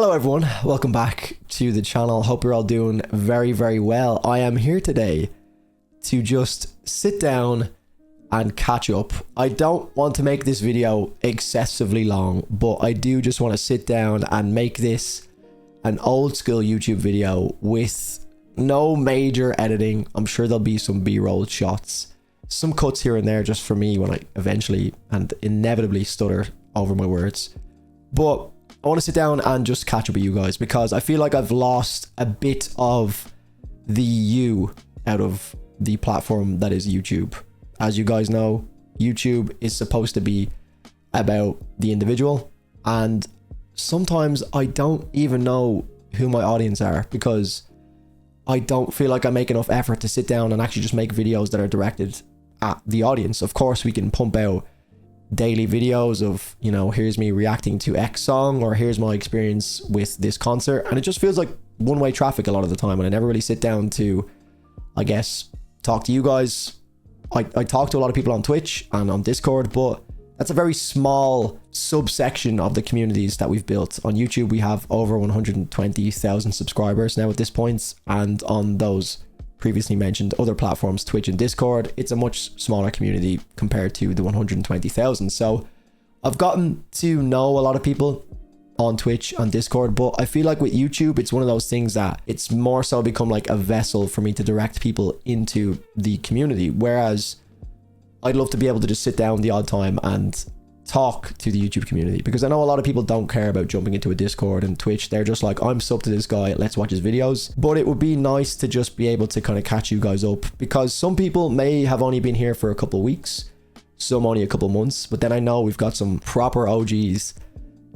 Hello everyone, welcome back to the channel. Hope you're all doing very well. I am here today to just sit down and catch up. I don't want to make this video excessively long, but I do just want to sit down and make this an old school YouTube video with no major editing. I'm sure there'll be some B-roll shots, some cuts here and there just for me when I eventually and inevitably stutter over my words. But I want to sit down and just catch up with you guys because I feel like I've lost a bit of the you out of the platform that is YouTube. As you guys know, YouTube is supposed to be about the individual, and sometimes I don't even know who my audience are because I don't feel like I make enough effort to sit down and actually just make videos that are directed at the audience. Of course, we can pump out daily videos of, you know, here's me reacting to X song, or here's my experience with this concert, and it just feels like one-way traffic a lot of the time, and I never really sit down to, I guess, talk to you guys. I talk to a lot of people on Twitch and on Discord, but that's a very small subsection of the communities that we've built. On YouTube we have over 120,000 subscribers now at this point, and on those previously mentioned other platforms, Twitch and Discord, it's a much smaller community compared to the 120,000. So I've gotten to know a lot of people on Twitch and Discord, but I feel like with YouTube, it's one of those things that it's more so become like a vessel for me to direct people into the community. Whereas I'd love to be able to just sit down the odd time and talk to the YouTube community, because I know a lot of people don't care about jumping into a Discord and Twitch. They're just like, I'm sub to this guy, let's watch his videos. But it would be nice to just be able to kind of catch you guys up, because some people may have only been here for a couple of weeks, some only a couple of months, but then I know we've got some proper OGs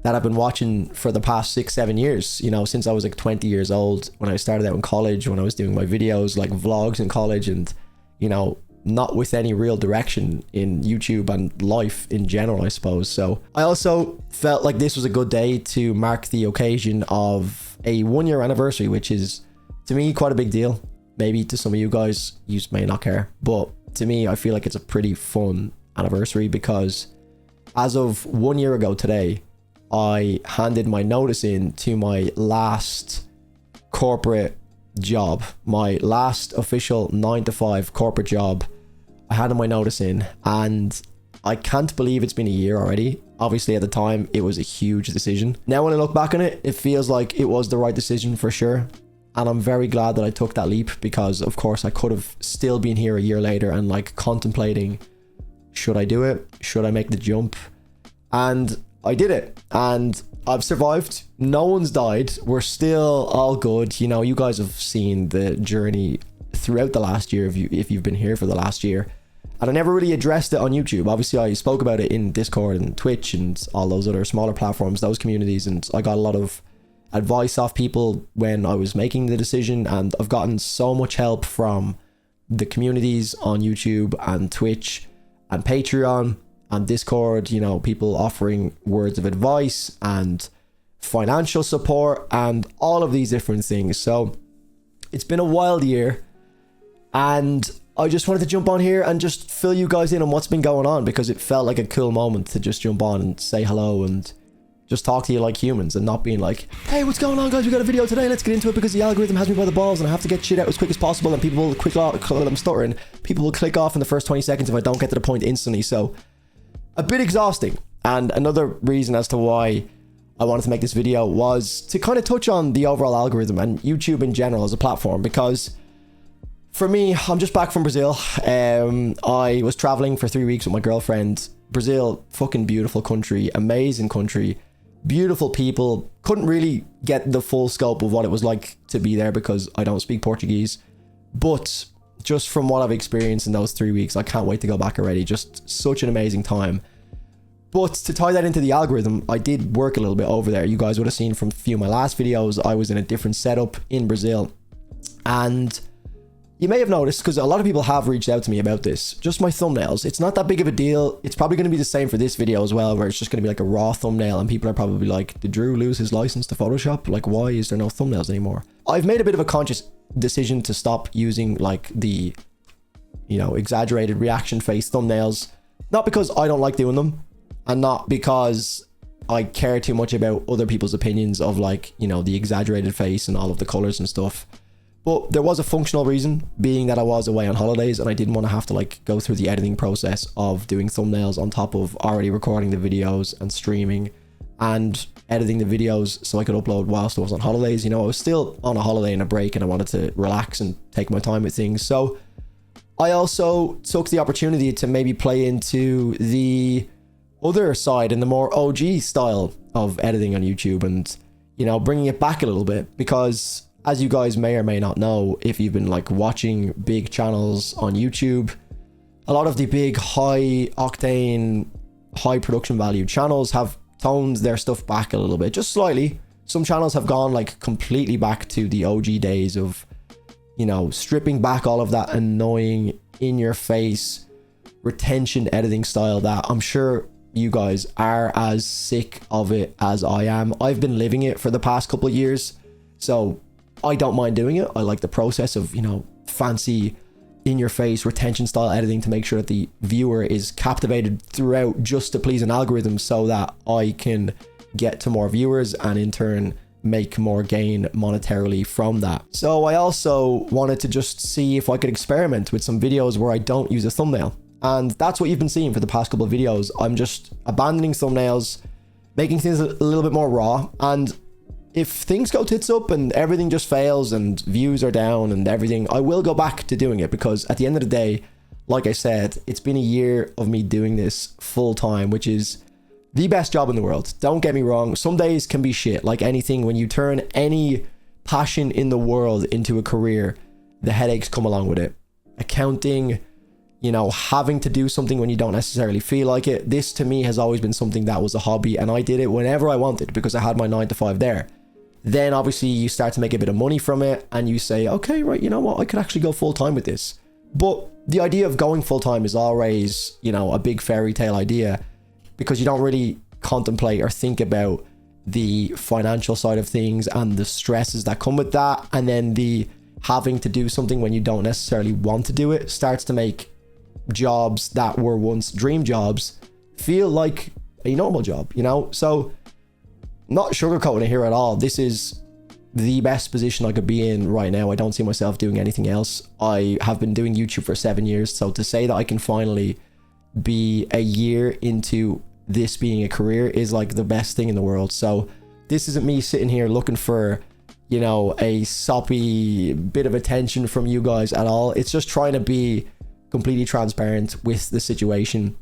that I've been watching for the past 6-7 years, you know, since I was like 20 years old, when I started out in college, when I was doing my videos like vlogs in college, and, you know, not with any real direction in YouTube and life in general, I suppose. So I also felt like this was a good day to mark the occasion of a 1-year anniversary, which is to me quite a big deal. Maybe to some of you guys, you may not care, but to me, I feel like it's a pretty fun anniversary, because as of 1 year ago today, I handed my notice in to my last corporate job, my last official 9-to-5 corporate job. I handed my notice in, and I can't believe it's been a year already. Obviously at the time it was a huge decision. Now when I look back on it, it feels like it was the right decision for sure, and I'm very glad that I took that leap, because of course I could have still been here a year later and like contemplating, should I do it, should I make the jump? And I did it, and I've survived. No one's died. We're still all good. You know, you guys have seen the journey throughout the last year if you've been here for the last year. And I never really addressed it on YouTube. Obviously, I spoke about it in Discord and Twitch and all those other smaller platforms, those communities, and I got a lot of advice off people when I was making the decision, and I've gotten so much help from the communities on YouTube and Twitch and Patreon and Discord, you know, people offering words of advice and financial support and all of these different things. So it's been a wild year, and I just wanted to jump on here and just fill you guys in on what's been going on, because it felt like a cool moment to just jump on and say hello and just talk to you like humans, and not being like, hey, what's going on guys, we got a video today, let's get into it, because the algorithm has me by the balls and I have to get shit out as quick as possible, and people will click off, I'm stuttering, people will click off in the first 20 seconds if I don't get to the point instantly. So a bit exhausting. And another reason as to why I wanted to make this video was to kind of touch on the overall algorithm and YouTube in general as a platform, because for me, I'm just back from Brazil. I was traveling for 3 weeks with my girlfriend. Brazil, fucking beautiful country, amazing country, beautiful people. Couldn't really get the full scope of what it was like to be there because I don't speak Portuguese, but just from what I've experienced in those 3 weeks, I can't wait to go back already. Just such an amazing time. But to tie that into the algorithm, I did work a little bit over there. You guys would have seen from a few of my last videos, I was in a different setup in Brazil. And you may have noticed, because a lot of people have reached out to me about this, just my thumbnails. It's not that big of a deal. It's probably going to be the same for this video as well, where it's just going to be like a raw thumbnail, and people are probably like, did Drew lose his license to Photoshop? Like, why is there no thumbnails anymore? I've made a bit of a conscious decision to stop using like the, you know, exaggerated reaction face thumbnails. Not because I don't like doing them, and not because I care too much about other people's opinions of like, you know, the exaggerated face and all of the colors and stuff. But there was a functional reason, being that I was away on holidays and I didn't want to have to like go through the editing process of doing thumbnails on top of already recording the videos and streaming and editing the videos so I could upload whilst I was on holidays. You know, I was still on a holiday and a break and I wanted to relax and take my time with things. So I also took the opportunity to maybe play into the other side and the more OG style of editing on YouTube and, you know, bringing it back a little bit, because as you guys may or may not know, if you've been like watching big channels on YouTube, a lot of the big high octane, high production value channels have toned their stuff back a little bit, just slightly. Some channels have gone like completely back to the OG days of, you know, stripping back all of that annoying in your face retention editing style that I'm sure you guys are as sick of it as I am. I've been living it for the past couple of years, so I don't mind doing it. I like the process of, you know, fancy in your face retention style editing to make sure that the viewer is captivated throughout just to please an algorithm so that I can get to more viewers and in turn make more gain monetarily from that. So I also wanted to just see if I could experiment with some videos where I don't use a thumbnail. And that's what you've been seeing for the past couple of videos. I'm just abandoning thumbnails, making things a little bit more raw. And if things go tits up and everything just fails and views are down and everything, I will go back to doing it, because at the end of the day, like I said, it's been a year of me doing this full time, which is the best job in the world. Don't get me wrong. Some days can be shit, like anything. When you turn any passion in the world into a career, the headaches come along with it. Accounting, you know, having to do something when you don't necessarily feel like it. This to me has always been something that was a hobby, and I did it whenever I wanted because I had my 9 to 5 there. Then obviously you start to make a bit of money from it and you say, okay, right, you know what, I could actually go full time with this. But the idea of going full time is always, you know, a big fairy tale idea, because you don't really contemplate or think about the financial side of things and the stresses that come with that. And then the having to do something when you don't necessarily want to do it starts to make jobs that were once dream jobs feel like a normal job, you know? So not sugarcoating it here at all. This is the best position I could be in right now. I don't see myself doing anything else. I have been doing YouTube for 7 years. So to say that I can finally be a year into this being a career is like the best thing in the world. So this isn't me sitting here looking for, you know, a soppy bit of attention from you guys at all. It's just trying to be completely transparent with the situation.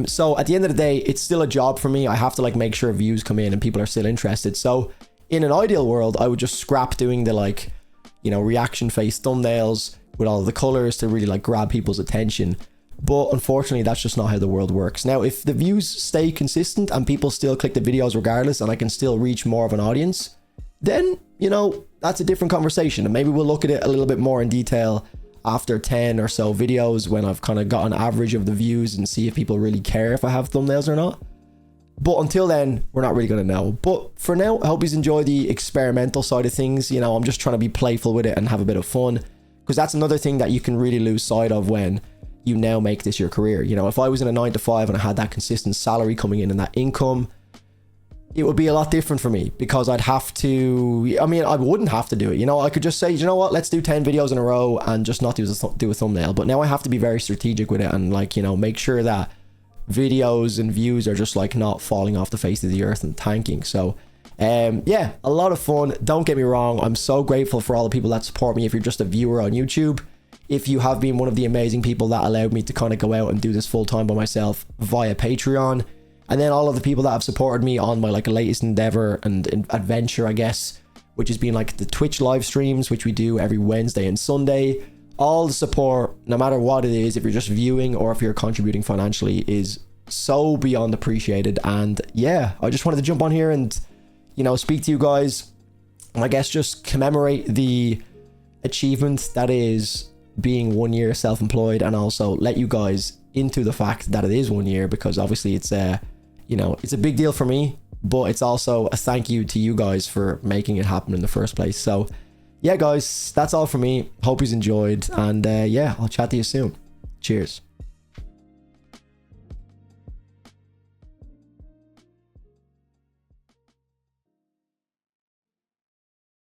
So at the end of the day, it's still a job for me. I have to like make sure views come in and people are still interested. So in an ideal world, I would just scrap doing the like, you know, reaction face thumbnails with all of the colors to really like grab people's attention. But unfortunately, that's just not how the world works. Now, if the views stay consistent and people still click the videos regardless, and I can still reach more of an audience, then, you know, that's a different conversation. And maybe we'll look at it a little bit more in detail after 10 or so videos when I've kind of got an average of the views and see if people really care if I have thumbnails or not. But until then, we're not really going to know. But for now, I hope you enjoy the experimental side of things. You know, I'm just trying to be playful with it and have a bit of fun, because that's another thing that you can really lose sight of when you now make this your career. You know, if I was in a 9 to 5 and I had that consistent salary coming in and that income, it would be a lot different for me, because I'd have to, I mean, I wouldn't have to do it. You know, I could just say, you know what, let's do 10 videos in a row and just not do a thumbnail. But now I have to be very strategic with it and like, you know, make sure that videos and views are just like not falling off the face of the earth and tanking. So yeah, a lot of fun. Don't get me wrong. I'm so grateful for all the people that support me. If you're just a viewer on YouTube, if you have been one of the amazing people that allowed me to kind of go out and do this full time by myself via Patreon, and then all of the people that have supported me on my like latest endeavor and adventure, I guess, which has been like the Twitch live streams, which we do every Wednesday and Sunday. All the support, no matter what it is, if you're just viewing or if you're contributing financially, is so beyond appreciated. And yeah, I just wanted to jump on here and, you know, speak to you guys, and I guess just commemorate the achievement that is being 1 year self-employed, and also let you guys into the fact that it is 1 year, because obviously it's a, you know, it's a big deal for me, but it's also a thank you to you guys for making it happen in the first place. So yeah, guys, that's all for me. Hope you enjoyed, and yeah, I'll chat to you soon. Cheers.